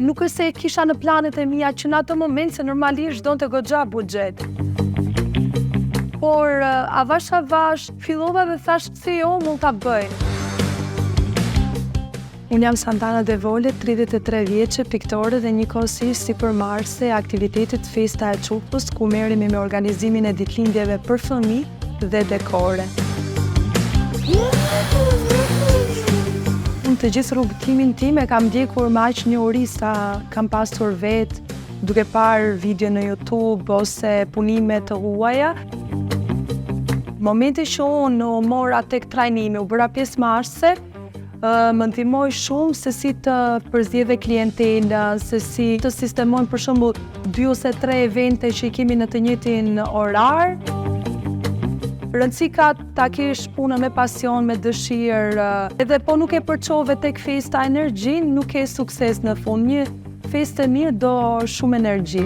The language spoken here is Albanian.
Nuk është se e kisha në planet e mia që në atë moment se normalisht donte goxha buxhet. Por avash fillova dhe thash se jo, mund ta bëj. Unë jam Santana Devole, 33 vjeçe, piktore dhe njëkohësisht sipërmarrëse e aktivitetit Festa e Çupës, ku merremi me organizimin e ditëlindjeve për fëmijë dhe dekore. Unë të gjithë rrugtimin tim e kam ndjekur me aq njohuri sa kam pasur vetë, duke parë video në YouTube ose punime të huaja. Momenti që unë u mora tek trajnimi, u bëra pjesëmarrëse, më ndihmoi shumë se si të përzgjedhë klientelën, se si të sistemojmë për shembull 2 ose 3 evente që i kemi në të njëjtin orar. Rëndësi ka ta kesh punën me pasion, me dëshirë, edhe po nuk e përçove tek festa energjinë, nuk ke sukses në fund. Një festë e mirë do shumë energji.